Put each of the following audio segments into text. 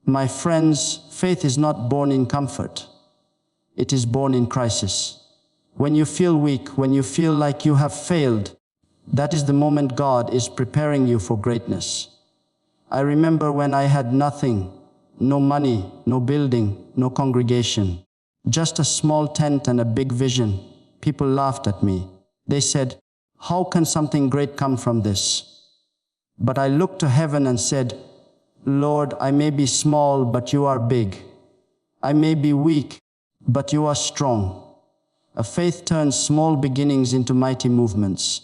My friends, faith is not born in comfort. It is born in crisis. When you feel weak, when you feel like you have failed, that is the moment God is preparing you for greatness. I remember when I had nothing, no money, no building, no congregation, just a small tent and a big vision. People laughed at me. They said, "How can something great come from this?" But I looked to heaven and said, "Lord, I may be small, but you are big. I may be weak, but you are strong." A faith turns small beginnings into mighty movements.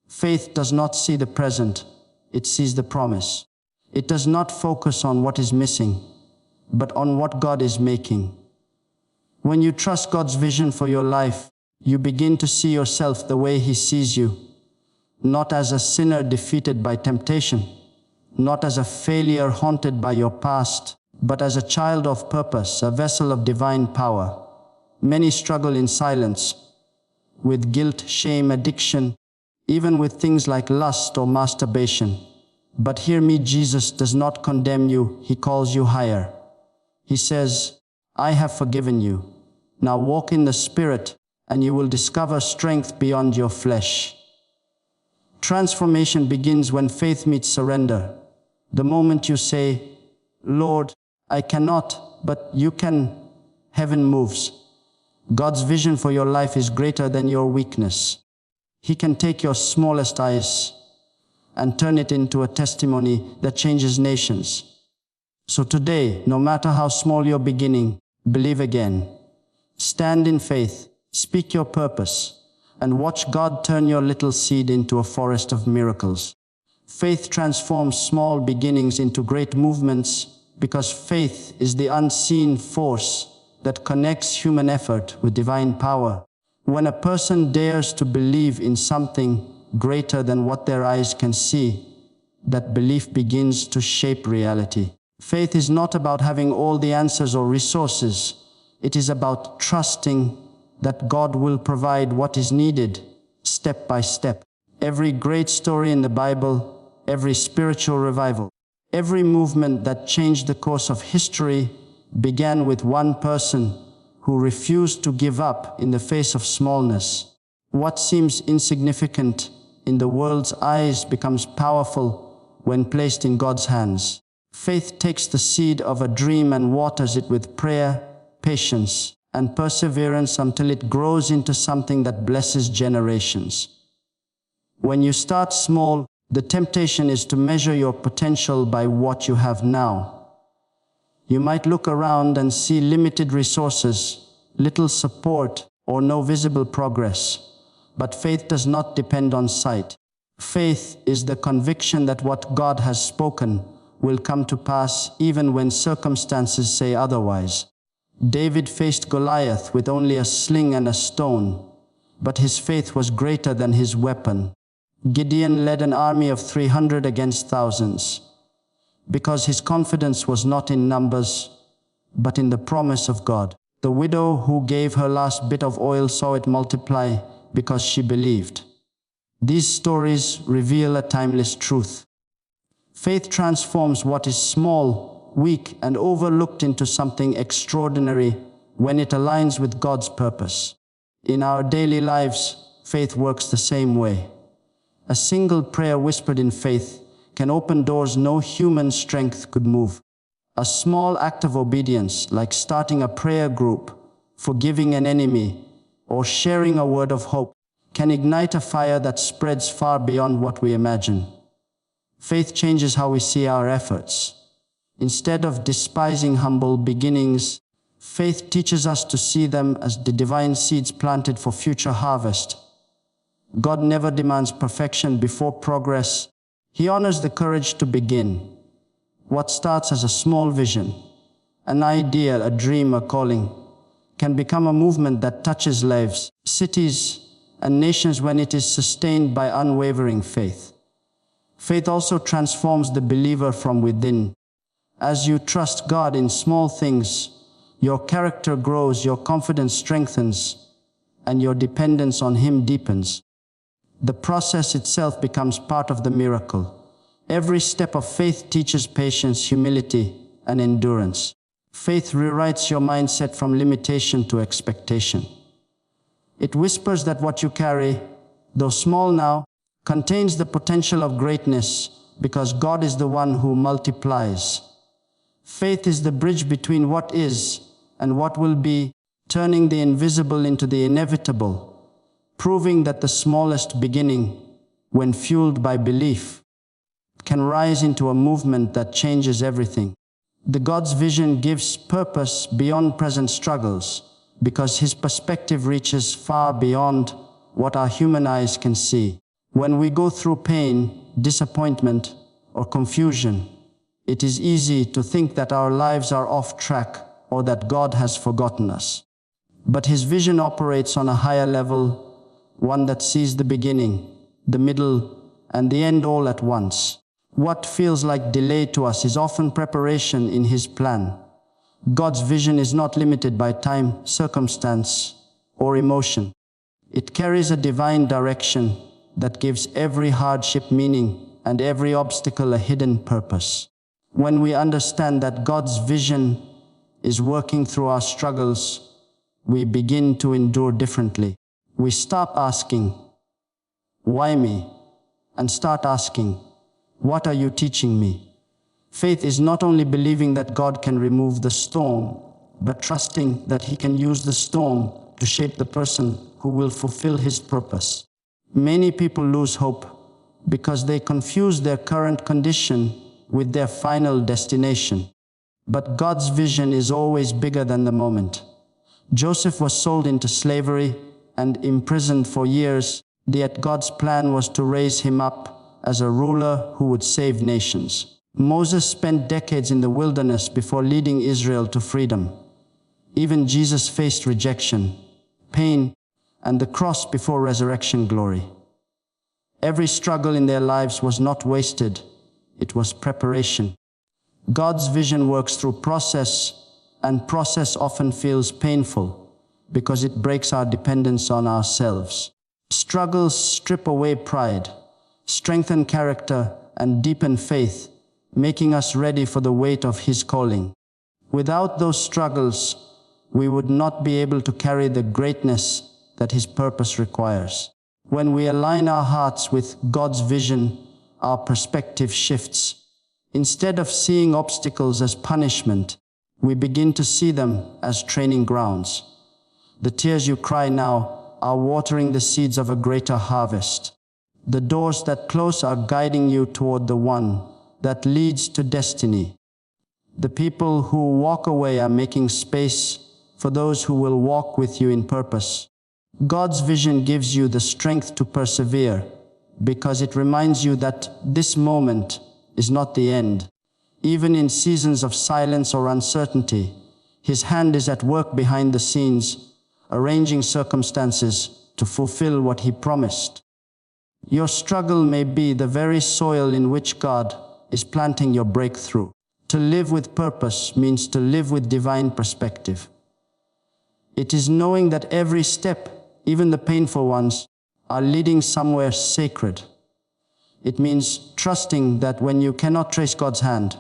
Faith does not see the present, it sees the promise. It does not focus on what is missing, but on what God is making. When you trust God's vision for your life, you begin to see yourself the way He sees you, not as a sinner defeated by temptation, not as a failure haunted by your past, but as a child of purpose, a vessel of divine power. Many struggle in silence, with guilt, shame, addiction, even with things like lust or masturbation. But hear me, Jesus does not condemn you, He calls you higher. He says, "I have forgiven you. Now walk in the Spirit, and you will discover strength beyond your flesh." Transformation begins when faith meets surrender. The moment you say, "Lord, I cannot, but you can," heaven moves. God's vision for your life is greater than your weakness. He can take your smallest eyes and turn it into a testimony that changes nations. So today, no matter how small your beginning, believe again. Stand in faith, speak your purpose, and watch God turn your little seed into a forest of miracles. Faith transforms small beginnings into great movements because faith is the unseen force that connects human effort with divine power. When a person dares to believe in something greater than what their eyes can see, that belief begins to shape reality. Faith is not about having all the answers or resources. It is about trusting that God will provide what is needed, step by step. Every great story in the Bible, every spiritual revival, every movement that changed the course of history began with one person who refused to give up in the face of smallness. What seems insignificant in the world's eyes becomes powerful when placed in God's hands. Faith takes the seed of a dream and waters it with prayer, patience, and perseverance until it grows into something that blesses generations. When you start small, the temptation is to measure your potential by what you have now. You might look around and see limited resources, little support, or no visible progress. But faith does not depend on sight. Faith is the conviction that what God has spoken will come to pass even when circumstances say otherwise. David faced Goliath with only a sling and a stone, but his faith was greater than his weapon. Gideon led an army of 300 against thousands, because his confidence was not in numbers, but in the promise of God. The widow who gave her last bit of oil saw it multiply because she believed. These stories reveal a timeless truth. Faith transforms what is small, weak, and overlooked into something extraordinary when it aligns with God's purpose. In our daily lives, faith works the same way. A single prayer whispered in faith can open doors no human strength could move. A small act of obedience, like starting a prayer group, forgiving an enemy, or sharing a word of hope, can ignite a fire that spreads far beyond what we imagine. Faith changes how we see our efforts. Instead of despising humble beginnings, faith teaches us to see them as the divine seeds planted for future harvest. God never demands perfection before progress. He honors the courage to begin. What starts as a small vision, an idea, a dream, a calling, can become a movement that touches lives, cities, and nations when it is sustained by unwavering faith. Faith also transforms the believer from within. As you trust God in small things, your character grows, your confidence strengthens, and your dependence on Him deepens. The process itself becomes part of the miracle. Every step of faith teaches patience, humility, and endurance. Faith rewrites your mindset from limitation to expectation. It whispers that what you carry, though small now, contains the potential of greatness because God is the one who multiplies. Faith is the bridge between what is and what will be, turning the invisible into the inevitable, proving that the smallest beginning, when fueled by belief, can rise into a movement that changes everything. The God's vision gives purpose beyond present struggles because His perspective reaches far beyond what our human eyes can see. When we go through pain, disappointment, or confusion, it is easy to think that our lives are off track or that God has forgotten us. But His vision operates on a higher level, one that sees the beginning, the middle, and the end all at once. What feels like delay to us is often preparation in His plan. God's vision is not limited by time, circumstance, or emotion. It carries a divine direction that gives every hardship meaning and every obstacle a hidden purpose. When we understand that God's vision is working through our struggles, we begin to endure differently. We stop asking, "Why me?" and start asking, "What are you teaching me?" Faith is not only believing that God can remove the storm, but trusting that He can use the storm to shape the person who will fulfill His purpose. Many people lose hope because they confuse their current condition with their final destination. But God's vision is always bigger than the moment. Joseph was sold into slavery and imprisoned for years, yet God's plan was to raise him up as a ruler who would save nations. Moses spent decades in the wilderness before leading Israel to freedom. Even Jesus faced rejection, pain, and the cross before resurrection glory. Every struggle in their lives was not wasted, it was preparation. God's vision works through process, and process often feels painful because it breaks our dependence on ourselves. Struggles strip away pride, strengthen character, and deepen faith, making us ready for the weight of His calling. Without those struggles, we would not be able to carry the greatness that His purpose requires. When we align our hearts with God's vision, our perspective shifts. Instead of seeing obstacles as punishment, we begin to see them as training grounds. The tears you cry now are watering the seeds of a greater harvest. The doors that close are guiding you toward the one that leads to destiny. The people who walk away are making space for those who will walk with you in purpose. God's vision gives you the strength to persevere because it reminds you that this moment is not the end. Even in seasons of silence or uncertainty, His hand is at work behind the scenes, arranging circumstances to fulfill what He promised. Your struggle may be the very soil in which God is planting your breakthrough. To live with purpose means to live with divine perspective. It is knowing that every step, even the painful ones, are leading somewhere sacred. It means trusting that when you cannot trace God's hand,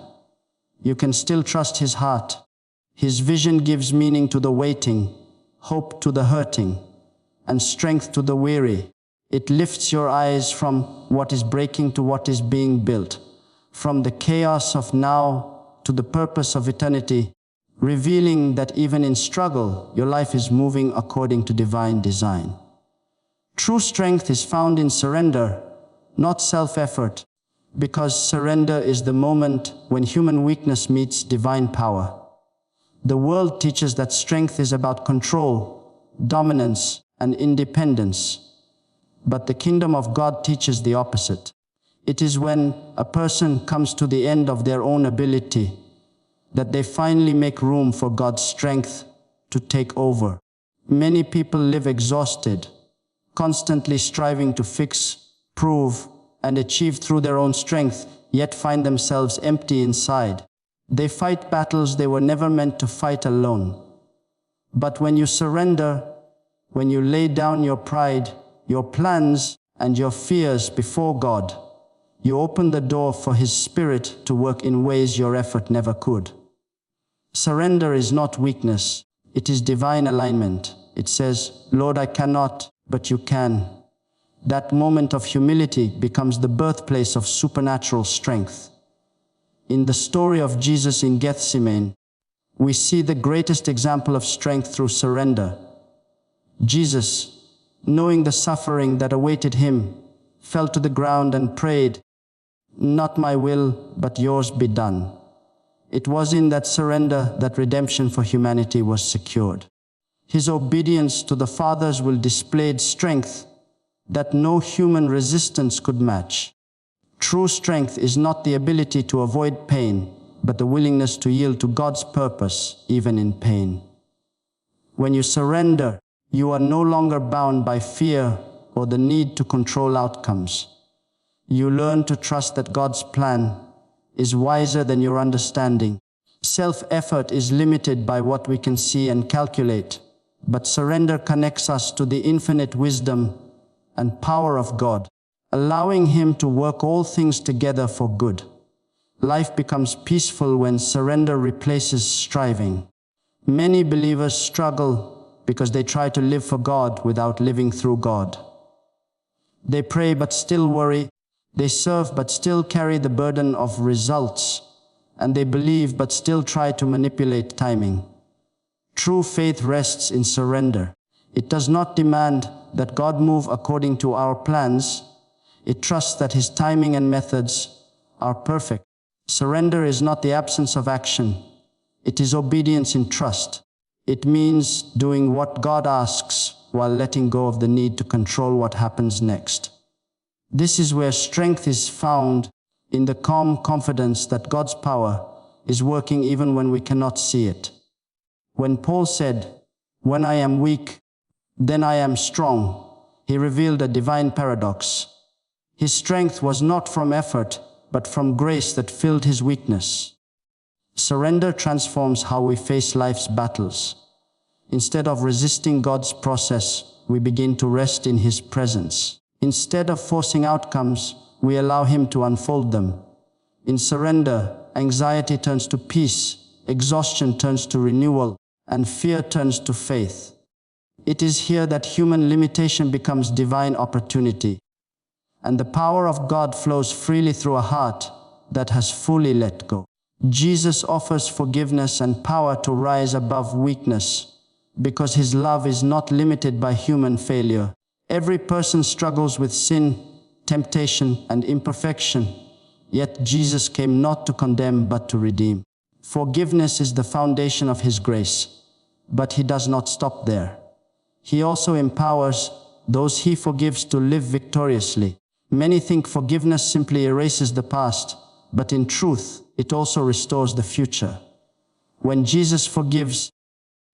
you can still trust His heart. His vision gives meaning to the waiting, hope to the hurting, and strength to the weary. It lifts your eyes from what is breaking to what is being built, from the chaos of now to the purpose of eternity, revealing that even in struggle, your life is moving according to divine design. True strength is found in surrender, not self-effort, because surrender is the moment when human weakness meets divine power. The world teaches that strength is about control, dominance, and independence. But the kingdom of God teaches the opposite. It is when a person comes to the end of their own ability that they finally make room for God's strength to take over. Many people live exhausted, constantly striving to fix, prove, and achieve through their own strength, yet find themselves empty inside. They fight battles they were never meant to fight alone. But when you surrender, when you lay down your pride, your plans, and your fears before God, you open the door for His Spirit to work in ways your effort never could. Surrender is not weakness, it is divine alignment. It says, Lord, I cannot, but you can. That moment of humility becomes the birthplace of supernatural strength. In the story of Jesus in Gethsemane, we see the greatest example of strength through surrender. Jesus, knowing the suffering that awaited him, fell to the ground and prayed, "Not my will, but yours be done." It was in that surrender that redemption for humanity was secured. His obedience to the Father's will displayed strength that no human resistance could match. True strength is not the ability to avoid pain, but the willingness to yield to God's purpose, even in pain. When you surrender, you are no longer bound by fear or the need to control outcomes. You learn to trust that God's plan is wiser than your understanding. Self-effort is limited by what we can see and calculate, but surrender connects us to the infinite wisdom and power of God, allowing Him to work all things together for good. Life becomes peaceful when surrender replaces striving. Many believers struggle because they try to live for God without living through God. They pray but still worry, they serve but still carry the burden of results, and they believe but still try to manipulate timing. True faith rests in surrender. It does not demand that God move according to our plans. It trusts that His timing and methods are perfect. Surrender is not the absence of action. It is obedience in trust. It means doing what God asks while letting go of the need to control what happens next. This is where strength is found, in the calm confidence that God's power is working even when we cannot see it. When Paul said, "When I am weak, then I am strong," he revealed a divine paradox. His strength was not from effort, but from grace that filled his weakness. Surrender transforms how we face life's battles. Instead of resisting God's process, we begin to rest in His presence. Instead of forcing outcomes, we allow Him to unfold them. In surrender, anxiety turns to peace, exhaustion turns to renewal, and fear turns to faith. It is here that human limitation becomes divine opportunity, and the power of God flows freely through a heart that has fully let go. Jesus offers forgiveness and power to rise above weakness, because His love is not limited by human failure. Every person struggles with sin, temptation, and imperfection, yet Jesus came not to condemn but to redeem. Forgiveness is the foundation of His grace, but He does not stop there. He also empowers those He forgives to live victoriously. Many think forgiveness simply erases the past, but in truth, it also restores the future. When Jesus forgives,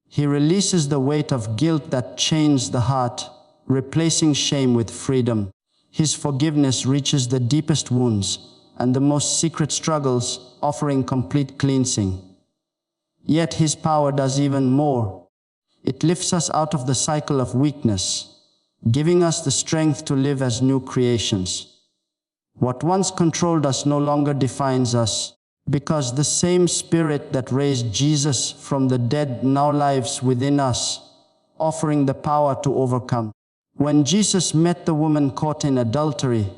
He releases the weight of guilt that chains the heart, replacing shame with freedom. His forgiveness reaches the deepest wounds and the most secret struggles, offering complete cleansing. Yet His power does even more. It lifts us out of the cycle of weakness, giving us the strength to live as new creations. What once controlled us no longer defines us, because the same Spirit that raised Jesus from the dead now lives within us, offering the power to overcome. When Jesus met the woman caught in adultery,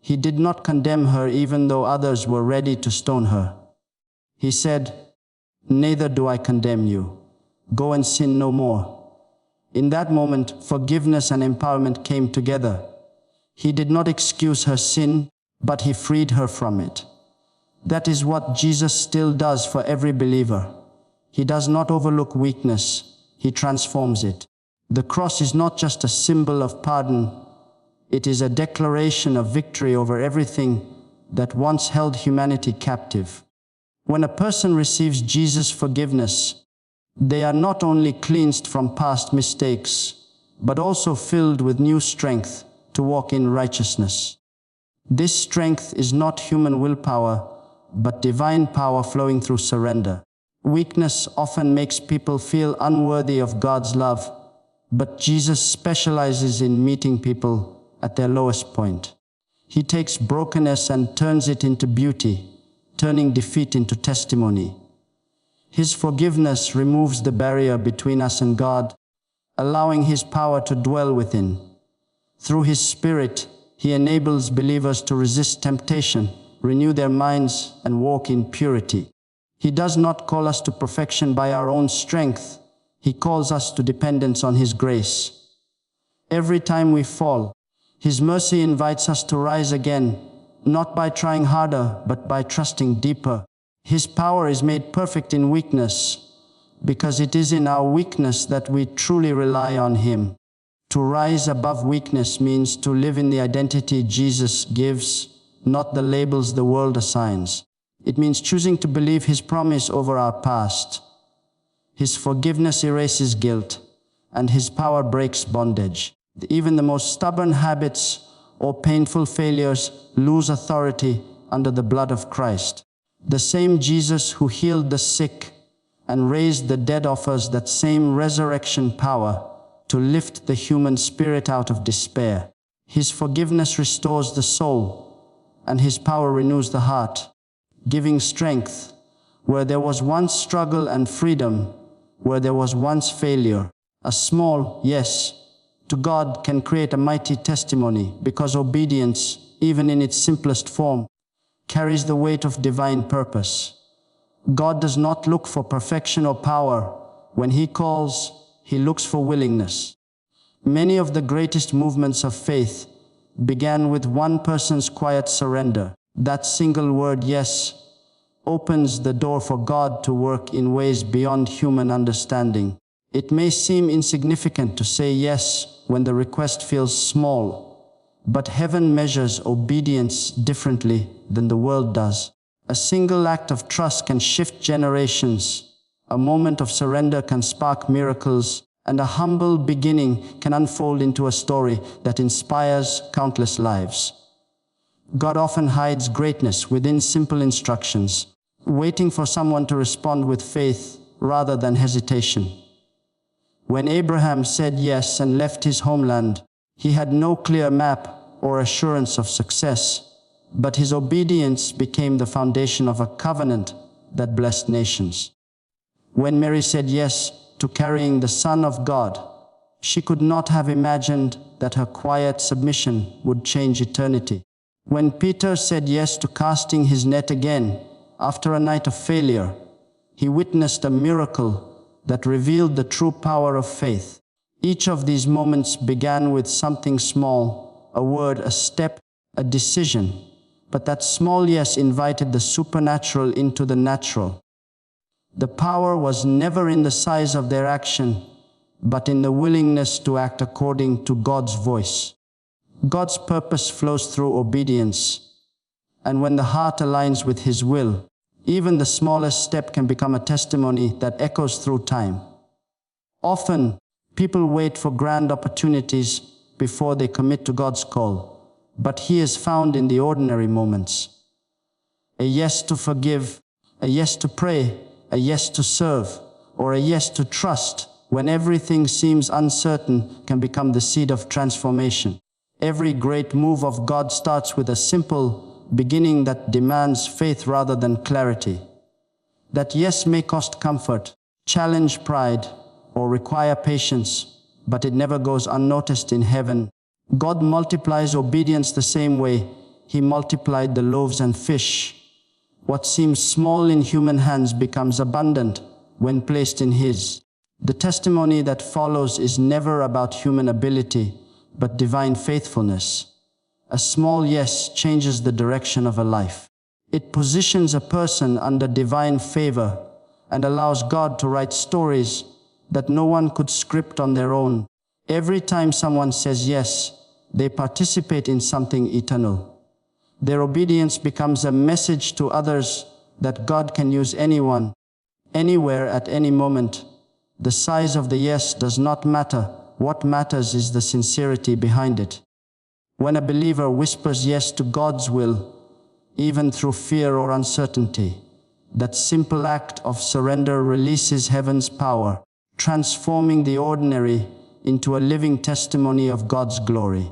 He did not condemn her even though others were ready to stone her. He said, "Neither do I condemn you. Go and sin no more." In that moment, forgiveness and empowerment came together. He did not excuse her sin, but He freed her from it. That is what Jesus still does for every believer. He does not overlook weakness, He transforms it. The cross is not just a symbol of pardon, it is a declaration of victory over everything that once held humanity captive. When a person receives Jesus' forgiveness, they are not only cleansed from past mistakes, but also filled with new strength to walk in righteousness. This strength is not human willpower, but divine power flowing through surrender. Weakness often makes people feel unworthy of God's love, but Jesus specializes in meeting people at their lowest point. He takes brokenness and turns it into beauty, turning defeat into testimony. His forgiveness removes the barrier between us and God, allowing His power to dwell within. Through His Spirit, He enables believers to resist temptation, renew their minds, and walk in purity. He does not call us to perfection by our own strength. He calls us to dependence on His grace. Every time we fall, His mercy invites us to rise again, not by trying harder, but by trusting deeper. His power is made perfect in weakness, because it is in our weakness that we truly rely on Him. To rise above weakness means to live in the identity Jesus gives, not the labels the world assigns. It means choosing to believe His promise over our past. His forgiveness erases guilt, and His power breaks bondage. Even the most stubborn habits or painful failures lose authority under the blood of Christ. The same Jesus who healed the sick and raised the dead offers that same resurrection power to lift the human spirit out of despair. His forgiveness restores the soul, and His power renews the heart, giving strength where there was once struggle and freedom where there was once failure. A small yes to God can create a mighty testimony, because obedience, even in its simplest form, carries the weight of divine purpose. God does not look for perfection or power. When He calls, He looks for willingness. Many of the greatest movements of faith began with one person's quiet surrender. That single word, yes, opens the door for God to work in ways beyond human understanding. It may seem insignificant to say yes when the request feels small, but heaven measures obedience differently than the world does. A single act of trust can shift generations. A moment of surrender can spark miracles, and a humble beginning can unfold into a story that inspires countless lives. God often hides greatness within simple instructions, waiting for someone to respond with faith rather than hesitation. When Abraham said yes and left his homeland, he had no clear map or assurance of success, but his obedience became the foundation of a covenant that blessed nations. When Mary said yes to carrying the Son of God, she could not have imagined that her quiet submission would change eternity. When Peter said yes to casting his net again after a night of failure, he witnessed a miracle that revealed the true power of faith. Each of these moments began with something small, a word, a step, a decision, but that small yes invited the supernatural into the natural. The power was never in the size of their action, but in the willingness to act according to God's voice. God's purpose flows through obedience, and when the heart aligns with His will, even the smallest step can become a testimony that echoes through time. Often, people wait for grand opportunities before they commit to God's call, but He is found in the ordinary moments. A yes to forgive, a yes to pray, a yes to serve, or a yes to trust when everything seems uncertain can become the seed of transformation. Every great move of God starts with a simple beginning that demands faith rather than clarity. That yes may cost comfort, challenge pride, or require patience, but it never goes unnoticed in heaven. God multiplies obedience the same way He multiplied the loaves and fish. What seems small in human hands becomes abundant when placed in His. The testimony that follows is never about human ability, but divine faithfulness. A small yes changes the direction of a life. It positions a person under divine favor and allows God to write stories that no one could script on their own. Every time someone says yes, they participate in something eternal. Their obedience becomes a message to others that God can use anyone, anywhere, at any moment. The size of the yes does not matter. What matters is the sincerity behind it. When a believer whispers yes to God's will, even through fear or uncertainty, that simple act of surrender releases heaven's power, transforming the ordinary into a living testimony of God's glory.